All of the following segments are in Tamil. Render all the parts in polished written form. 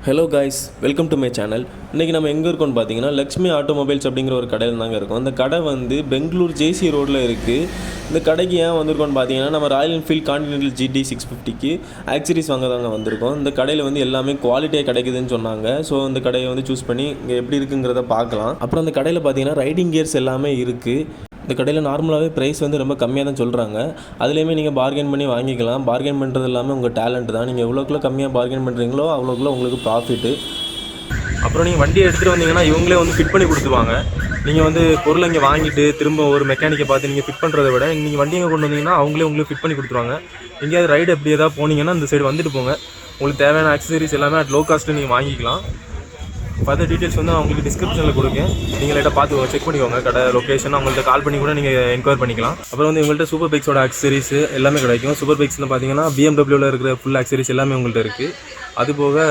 Hello guys, welcome to my channel. இன்றைக்கி நம்ம எங்கே இருக்கோம்னு பார்த்தீங்கன்னா லக்ஷ்மி ஆட்டோமொபைல்ஸ் அப்படிங்கிற ஒரு கடையில் தாங்க இருக்கோம். இந்த கடை வந்து பெங்களூர் ஜேசி ரோட்டில் இருக்குது. இந்த கடைக்கு ஏன் வந்திருக்கோம்னு பார்த்தீங்கன்னா நம்ம ராயல் என்ஃபீல்ட் கான்டினென்டல் GT 650க்கு ஆக்சரிஸ் வாங்க தாங்க வந்திருக்கோம். இந்த கடையில் வந்து எல்லாமே குவாலிட்டியாக கிடைக்குதுன்னு சொன்னாங்க. ஸோ இந்த கடையை வந்து சூஸ் பண்ணி இங்கே எப்படி இருக்குங்கிறத பார்க்கலாம். அப்புறம் அந்த கடையில் பார்த்தீங்கன்னா ரைடிங் கியர்ஸ் எல்லாமே இருக்குது. இந்த கடையில் நார்மலாகவே ப்ரைஸ் வந்து ரொம்ப கம்மியாக தான் சொல்கிறாங்க. அதுலேயுமே நீங்கள் பார்கெயின் பண்ணி வாங்கிக்கலாம். பார்கெயின் பண்ணுறது எல்லாமே உங்கள் டேலண்ட் தான். நீங்கள் எவ்வளோக்குள்ள கம்மியாக பார்கெயின் பண்ணுறீங்களோ அவ்வளோக்குள்ள உங்களுக்கு ப்ராஃபிட்டு. அப்புறம் நீங்கள் வண்டியை எடுத்துகிட்டு வந்தீங்கன்னா இவங்களே வந்து ஃபிட் பண்ணி கொடுத்துருவாங்க. நீங்கள் வந்து பொருளை இங்கே வாங்கிட்டு திரும்ப ஒரு மெக்கானிக்கை பார்த்து நீங்கள் ஃபிட் பண்ணுறதை விட நீங்கள் வண்டியை கொண்டு வந்தீங்கன்னா அவங்களே உங்களுக்கு ஃபிட் பண்ணி கொடுத்துருவாங்க. எங்கேயாவது ரைடு எப்படி ஏதாவது போனீங்கன்னா இந்த சைடு வந்துட்டு போங்க. உங்களுக்கு தேவையான ஆக்சசரிஸ் எல்லாமே அட் லோ காஸ்ட்டு நீங்கள் வாங்கிக்கலாம். ஃபர்தர் டீட்டெயில்ஸ் வந்து அவங்களுக்கு டிஸ்கிரிப்ஷனில் கொடுங்க. நீங்கள் லைட்டாக பார்த்து செக் பண்ணிக்கோங்க. கடை லொக்கேஷன் அவங்கள்ட்ட கால் பண்ணி கூட நீங்கள் என்கொயர் பண்ணிக்கலாம். அப்புறம் வந்து உங்கள்கிட்ட சூப்பர் பைக்ஸோட ஆக்சரிஸ் எல்லாமே கிடைக்கும். சூப்பர் பைக்ஸில் பார்த்தீங்கன்னா BMW இருக்கிற ஃபுல் ஆக்சரிஸ் எல்லாமே உங்கள்கிட்ட இருக்குது. அதுபோக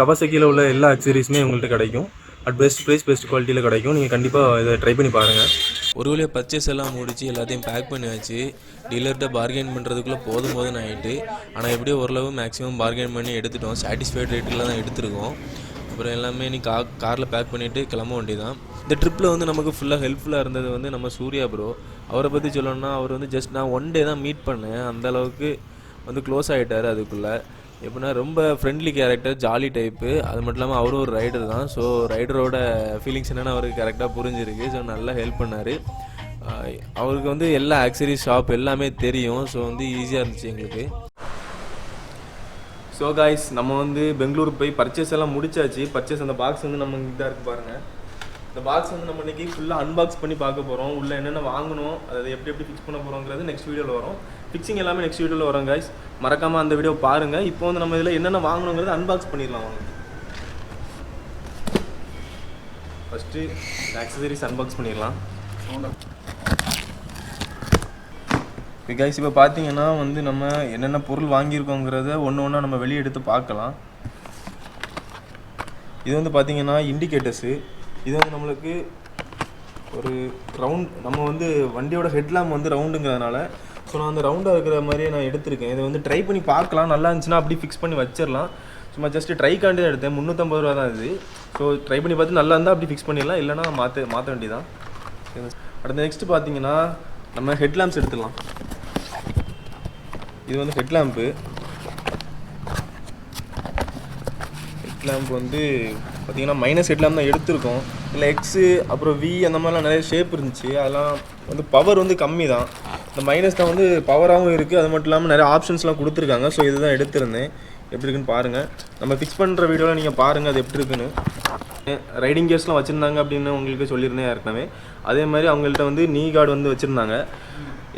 கவாசாக்கியில் உள்ள எல்லா ஆக்சரிஸுமே உங்கள்கிட்ட கிடைக்கும். அட் பெஸ்ட் ப்ரைஸ் பெஸ்ட் குவாலிட்டியில் கிடைக்கும். நீங்கள் கண்டிப்பாக இதை ட்ரை பண்ணி பாருங்கள். ஒரு வழியாக பர்ச்சேஸ் எல்லாம் முடிச்சு எல்லாத்தையும் பேக் பண்ணியாச்சு. டீலர்கிட்ட பார்கெயின் பண்ணுறதுக்குள்ளே போதும்னு ஆகிட்டு, ஆனால் எப்படியோ ஓரளவு மேக்ஸிமம் பார்கெயின் பண்ணி எடுத்துட்டோம். சாட்டிஸ்ஃபைட் ரேட்டில் தான் எடுத்துருக்கோம். அப்புறம் எல்லாமே நீ காரில் பேக் பண்ணிவிட்டு கிளம்ப வேண்டி தான். இந்த ட்ரிப்பில் வந்து நமக்கு ஃபுல்லாக ஹெல்ப்ஃபுல்லாக இருந்தது வந்து நம்ம சூர்யா ப்ரோ. அவரை பற்றி சொல்லணும்னா அவர் வந்து ஜஸ்ட் நான் ஒன் டே தான் மீட் பண்ணேன். அந்தளவுக்கு வந்து க்ளோஸ் ஆகிட்டார். அதுக்குள்ளே எப்படின்னா ரொம்ப ஃப்ரெண்ட்லி கேரக்டர், ஜாலி டைப்பு. அது மட்டும் இல்லாமல் அவரும் ஒரு ரைடர் தான். ஸோ ரைடரோட ஃபீலிங்ஸ் என்னென்னு அவருக்கு கரெக்டாக புரிஞ்சிருக்கு. ஸோ நல்லா ஹெல்ப் பண்ணார். அவருக்கு வந்து எல்லா ஆக்சரிஸ் ஷாப் எல்லாமே தெரியும். ஸோ வந்து ஈஸியாக இருந்துச்சு எங்களுக்கு. ஸோ காய்ஸ், நம்ம வந்து பெங்களூர் போய் பர்ச்சேஸ் எல்லாம் முடிச்சாச்சு. பர்ச்சேஸ் அந்த பாக்ஸ் வந்து நம்ம இதாக இருக்குது பாருங்கள். இந்த பாக்ஸ் வந்து நம்ம இன்றைக்கி ஃபுல்லாக அன்பாக்ஸ் பண்ணி பார்க்க போகிறோம். உள்ளே என்னென்ன வாங்கணும், அதை எப்படி ஃபிக்ஸ் பண்ண போகிறோங்கிறது நெக்ஸ்ட் வீடியோவில் வரும். ஃபிக்ஸிங் எல்லாமே நெக்ஸ்ட் வீடியோவில் வரும் காய்ஸ். மறக்காமல் அந்த வீடியோ பாருங்கள். இப்போ வந்து நம்ம இதில் என்னென்ன வாங்கணுங்கிறது அன்பாக்ஸ் பண்ணிடலாம் வாங்க. ஃபஸ்ட்டு ஆக்சசரிஸ் அன்பாக்ஸ் பண்ணிடலாம். கைஸ், இப்போ பார்த்தீங்கன்னா வந்து நம்ம என்னென்ன பொருள் வாங்கியிருக்கோங்கிறத ஒன்று ஒன்றா நம்ம வெளியே எடுத்து பார்க்கலாம். இது வந்து பார்த்தீங்கன்னா இண்டிகேட்டர்ஸு. இது வந்து நம்மளுக்கு ஒரு ரவுண்ட், நம்ம வந்து வண்டியோட ஹெட்லாம்ப் வந்து ரவுண்டுங்கிறதுனால ஸோ நான் அந்த ரவுண்டாக இருக்கிற மாதிரியே நான் எடுத்திருக்கேன். இதை வந்து ட்ரை பண்ணி பார்க்கலாம். நல்லா இருந்துச்சுன்னா அப்படி ஃபிக்ஸ் பண்ணி வச்சிடலாம். சும்மா ஜஸ்ட்டு ட்ரைக்காண்டி தான் எடுத்தேன். 350 ரூபா தான் இது. ஸோ ட்ரை பண்ணி பார்த்து நல்லா இருந்தால் அப்படி ஃபிக்ஸ் பண்ணிடலாம். இல்லைனா மாற்ற வேண்டியதான். அடுத்த நெக்ஸ்ட்டு பார்த்தீங்கன்னா நம்ம ஹெட்லாம்ப்ஸ் எடுத்துடலாம். இது வந்து ஹெட்லாம்ப்பு வந்து பார்த்திங்கன்னா மைனஸ் ஹெட்லாம்ப் தான் எடுத்திருக்கோம். இல்லை எக்ஸு அப்புறம் வி அந்த மாதிரிலாம் நிறைய ஷேப் இருந்துச்சு. அதெல்லாம் வந்து பவர் வந்து கம்மி தான். இந்த மைனஸ் தான் வந்து பவராகவும் இருக்குது. அது மட்டும் இல்லாமல் நிறைய ஆப்ஷன்ஸ்லாம் கொடுத்துருக்காங்க. ஸோ இதுதான் எடுத்திருந்தேன். எப்படி இருக்குன்னு பாருங்கள். நம்ம ஃபிக்ஸ் பண்ணுற வீடியோவில் நீங்கள் பாருங்கள் அது எப்படி இருக்குன்னு. ரைடிங் கியர்ஸ்லாம் வச்சுருந்தாங்க அப்படின்னு உங்களுக்கு சொல்லியிருந்தேன் ஏற்கனவே. அதே மாதிரி அவங்கள்ட்ட வந்து நீ கார்டு வந்து வச்சுருந்தாங்க.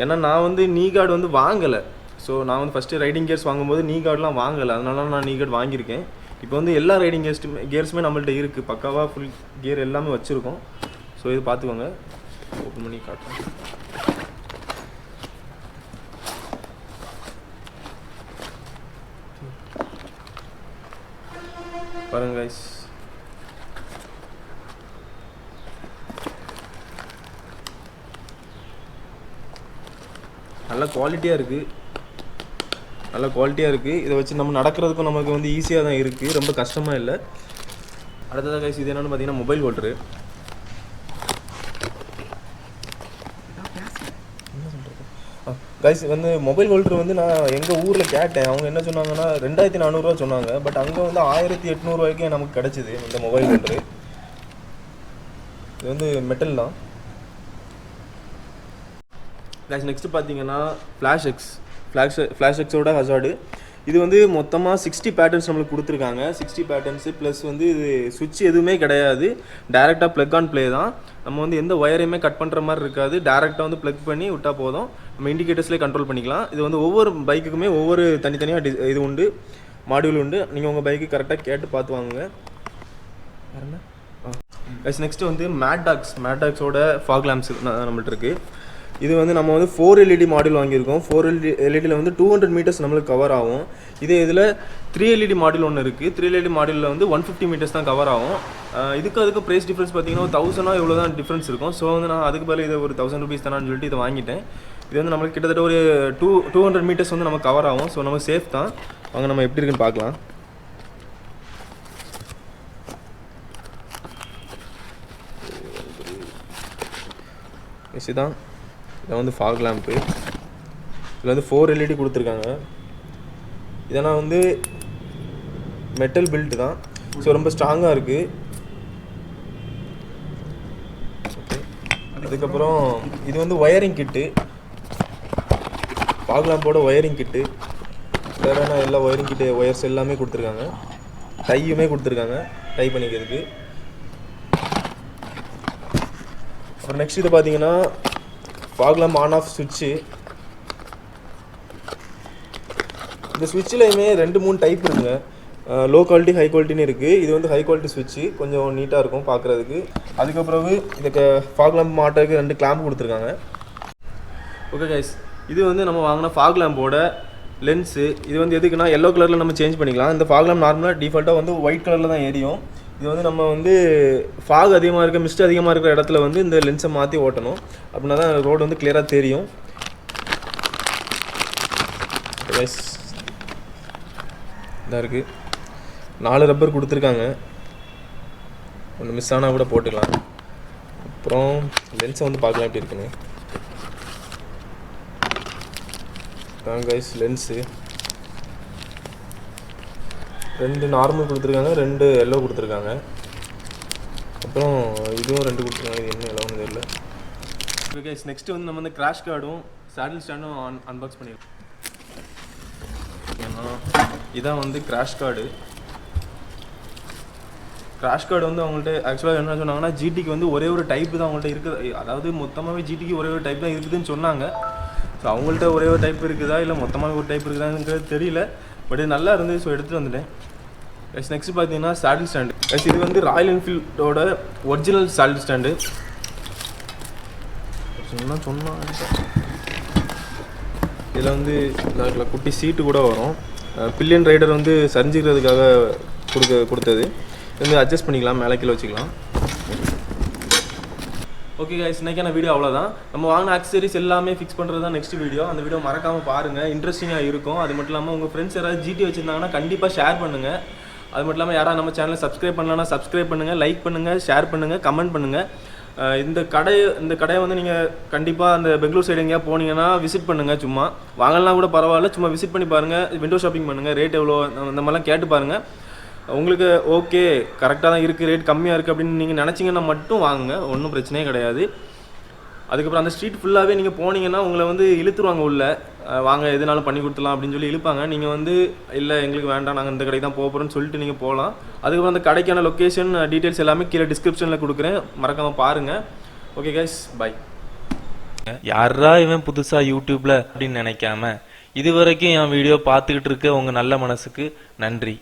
ஏன்னா நான் வந்து நீ கார்டு வந்து வாங்கலை. ஸோ நான் வந்து ஃபஸ்ட்டு ரைடிங் கியர்ஸ் வாங்கும்போது நீ கார்டெலாம் வாங்கலை. அதனால நான் நீ கார்டு வாங்கியிருக்கேன். இப்போ வந்து எல்லா ரைடிங் கியர்ஸுமே நம்மள்ட்ட இருக்குது. பக்காவாக ஃபுல் கியர் எல்லாமே வச்சுருக்கோம். ஸோ இது பார்த்துக்கோங்க. ஓப்பன் பண்ணி காட்டுறேன். பாருங்க கைஸ், நல்ல குவாலிட்டியாக இருக்குது. இதை வச்சு நம்ம நடக்கிறதுக்கும் நமக்கு வந்து ஈஸியாக தான் இருக்குது. ரொம்ப கஷ்டமாக இல்லை. அடுத்ததாக கைஸ், இது என்னென்னு பார்த்தீங்கன்னா மொபைல் ஹோல்டரு. கைஸ் வந்து மொபைல் ஹோல்டர் வந்து நான் எங்கள் ஊரில் கேட்டேன். அவங்க என்ன சொன்னாங்கன்னா 2400 ரூபா சொன்னாங்க. பட் அங்கே வந்து 1800 ரூபாய்க்கு நமக்கு கிடச்சிது இந்த மொபைல் ஹோல்டரு. இது வந்து மெட்டல் தான். கைஸ் நெக்ஸ்ட்டு பார்த்தீங்கன்னா ஃப்ளாஷ் எக்ஸோட ஹசார்டு. இது வந்து மொத்தமாக 60 பேட்டர்ன்ஸ் நம்மளுக்கு கொடுத்துருக்காங்க. 60 பேட்டர்ன்ஸு ப்ளஸ் வந்து இது சுவிட்ச் எதுவுமே கிடையாது. டேரெக்டாக ப்ளக் ஆன் ப்ளே தான். நம்ம வந்து எந்த ஒயரையுமே கட் பண்ணுற மாதிரி இருக்காது. டேரெக்டாக வந்து ப்ளக் பண்ணி விட்டால் போதும். நம்ம இண்டிகேட்டர்ஸ்லேயே கண்ட்ரோல் பண்ணிக்கலாம். இது வந்து ஒவ்வொரு பைக்குக்குமே ஒவ்வொரு தனித்தனியாக இது உண்டு, மாடியூல் உண்டு. நீங்கள் உங்கள் பைக்கு கரெக்டாக கேட்டு பார்த்து வாங்குங்க. வேறு என்ன? நெக்ஸ்ட்டு வந்து மேட்டாக்ஸோட ஃபாக் லேம்ப்ஸ் நம்மள்ட்ட இருக்குது. இது வந்து நம்ம வந்து 4 LED மாடியூல் வாங்கியிருக்கோம். 4 LEDயில் வந்து 200 மீட்டர்ஸ் நம்மளுக்கு கவர் ஆகும். இதே இதில் 3 LED மாடியூல் ஒன்று இருக்குது. 3 LED மாடியூலில் வந்து 150 மீட்டர்ஸ் தான் கவர் ஆகும். அதுக்கு ப்ரைஸ் டிஃப்ரென்ஸ் பார்த்தீங்கன்னா 1000 இவ்வளோ தான் டிஃப்ரென்ஸ் இருக்கும். ஸோ வந்து நான் அதுக்கு பதில் இதை ஒரு 1000 ரூபீஸ் தானான்னு சொல்லிட்டு இதை வாங்கிட்டேன். இது வந்து நம்மளுக்கு கிட்டத்தட்ட ஒரு 200 மீட்டர்ஸ் வந்து நமக்கு கவர் ஆகும். ஸோ நமக்கு சேஃப் தான். வாங்க நம்ம எப்படி இருக்குன்னு பார்க்கலாம். இதுதான் இதை வந்து ஃபாக் லேம்ப்பு. இதில் வந்து 4 LED கொடுத்துருக்காங்க. இதெல்லாம் வந்து மெட்டல் பில்ட் தான். ஸோ ரொம்ப ஸ்ட்ராங்காக இருக்குது. ஓகே, அதுக்கப்புறம் இது வந்து ஒயரிங் கிட்டு, ஃபாக் லேம்போட ஒயரிங் கிட்டு. வேறு எல்லா ஒயரிங் கிட்டு ஒயர்ஸ் எல்லாமே கொடுத்துருக்காங்க. டையுமே கொடுத்துருக்காங்க டை பண்ணிக்கிறதுக்கு. அப்புறம் நெக்ஸ்ட் இது பார்த்தீங்கன்னா ஃபாக் லேம்ப் ஆன் ஆஃப் சுவிட்சு. இந்த ஸ்விட்ச்லையுமே 2-3 டைப் இருக்குங்க. லோ குவாலிட்டி ஹை குவாலிட்டின்னு இருக்குது. இது வந்து ஹை குவாலிட்டி ஸ்விட்சு, கொஞ்சம் நீட்டாக இருக்கும் பார்க்குறதுக்கு. அதுக்கப்புறம் இதுக்கு ஃபாக் லேம்ப் மாட்டுறதுக்கு 2 கிளாம்ப் கொடுத்துருக்காங்க. ஓகே கைஸ், இது வந்து நம்ம வாங்கின ஃபாக் லேம்போட லென்ஸு. இது வந்து எதுக்குன்னா எல்லோ கலரில் நம்ம சேஞ்ச் பண்ணிக்கலாம். இந்த ஃபாக் லேம்ப் நார்மலாக டிஃபால்ட்டாக வந்து ஒயிட் கலரில் தான் எரியும். இது வந்து நம்ம வந்து ஃபாக் அதிகமாக இருக்க, மிஸ்ட் அதிகமாக இருக்கிற இடத்துல வந்து இந்த லென்ஸை மாற்றி ஓட்டணும். அப்படின்னா தான் ரோடு வந்து கிளியராக தெரியும். கைஸ், இதாக இருக்குது. 4 ரப்பர் கொடுத்துருக்காங்க. ஒன்று மிஸ் ஆனால் கூட போட்டுக்கலாம். அப்புறம் லென்ஸை வந்து பார்க்கலாம் எப்படி இருக்குன்னு. தான் கைஸ் லென்ஸு 2 நார்மல் கொடுத்துருக்காங்க, 2 எல்லோ கொடுத்துருக்காங்க. அப்புறம் இதுவும் 2 கொடுத்துருக்காங்க. இது என்ன எல்லோன்னு தெரியல. ஓகே கைஸ், நெக்ஸ்ட்டு வந்து நம்ம வந்து கிராஷ் கார்டும் சேடில் ஸ்டாண்டும் அன்பாக்ஸ் பண்ணிடுவோம். ஏன்னா இதான் வந்து கிராஷ் கார்டு. கிராஷ் கார்டு வந்து அவங்கள்ட்ட ஆக்சுவலாக என்ன சொன்னாங்கன்னா, ஜிடிக்கு வந்து ஒரே ஒரு டைப்பு தான் அவங்கள்ட்ட இருக்குது. அதாவது மொத்தமாகவே ஜிடிக்கு ஒரே ஒரு டைப் தான் இருக்குதுன்னு சொன்னாங்க. ஸோ அவங்கள்ட்ட ஒரே ஒரு டைப் இருக்குதா இல்லை மொத்தமாக ஒரு டைப் இருக்குதாங்கிறது தெரியல. பட் இது நல்லா இருந்தது, ஸோ எடுத்துகிட்டு வந்துட்டேன். நெக்ஸ்ட் பார்த்தீங்கன்னா சேடில் ஸ்டாண்டு. இது வந்து ராயல் என்ஃபீல்டோட ஒரிஜினல் சேடில் ஸ்டாண்டு. சொன்னால் இதில் வந்து குட்டி சீட்டு கூட வரும். பில்லியன் ரைடர் வந்து சரிஞ்சிக்கிறதுக்காக கொடுத்தது. இது வந்து அட்ஜஸ்ட் பண்ணிக்கலாம், மேலே கீழே வச்சுக்கலாம். ஓகே கைஸ், இன்றைக்கான வீடியோ அவ்வளோதான். நம்ம வாங்கின ஆக்சசரிஸ் எல்லாமே ஃபிக்ஸ் பண்ணுறது தான் நெக்ஸ்ட் வீடியோ. அந்த வீடியோ மறக்காமல் பாருங்கள், இன்ட்ரெஸ்டிங்காக இருக்கும். அது மட்டும் இல்லாமல் உங்கள் ஃப்ரெண்ட்ஸ் யாராவது ஜிடி வச்சுருந்தாங்கன்னா கண்டிப்பாக ஷேர் பண்ணுங்கள். அது மட்டும் இல்லாமல் யாராவது நம்ம சேனலை சப்ஸ்கிரைப் பண்ணலன்னா சப்ஸ்கிரைப் பண்ணுங்கள், லைக் பண்ணுங்கள், ஷேர் பண்ணுங்கள், கமெண்ட் பண்ணுங்கள். இந்த கடையை வந்து நீங்கள் கண்டிப்பாக அந்த பெங்களூர் சைடு எங்கேயா போனீங்கன்னா விசிட் பண்ணுங்கள். சும்மா வாங்கலாம் கூட பரவாயில்ல, சும்மா விசிட் பண்ணி பாருங்கள், விண்டோ ஷாப்பிங் பண்ணுங்கள், ரேட் எவ்வளோ இந்த மாதிரிலாம் கேட்டு பாருங்கள். உங்களுக்கு ஓகே கரெக்டாக தான் இருக்குது, ரேட் கம்மியாக இருக்குது அப்படின்னு நீங்கள் நினச்சிங்கன்னா மட்டும் வாங்குங்க, ஒன்றும் பிரச்சனையே கிடையாது. அதுக்கப்புறம் அந்த ஸ்ட்ரீட் ஃபுல்லாகவே நீங்கள் போனீங்கன்னா உங்களை வந்து இழுத்துருவாங்க உள்ள, வாங்க எதுனாலும் பண்ணி கொடுத்துலாம் அப்படின்னு சொல்லி இழுப்பாங்க. நீங்கள் வந்து இல்லை எங்களுக்கு வேண்டாம், நாங்கள் இந்த கடைக்கு தான் போகிறோம்னு சொல்லிட்டு நீங்கள் போகலாம். அதுக்கப்புறம் அந்த கடைக்கான லொக்கேஷன் டீட்டெயில்ஸ் எல்லாமே கீழே டிஸ்கிரிப்ஷனில் கொடுக்குறேன், மறக்காமல் பாருங்கள். Okay guys, bye. யாரா இவன் புதுசாக யூடியூப்பில் அப்படின்னு நினைக்காம இது வரைக்கும் என் வீடியோ பார்த்துக்கிட்டு இருக்க உங்கள் நல்ல மனசுக்கு நன்றி.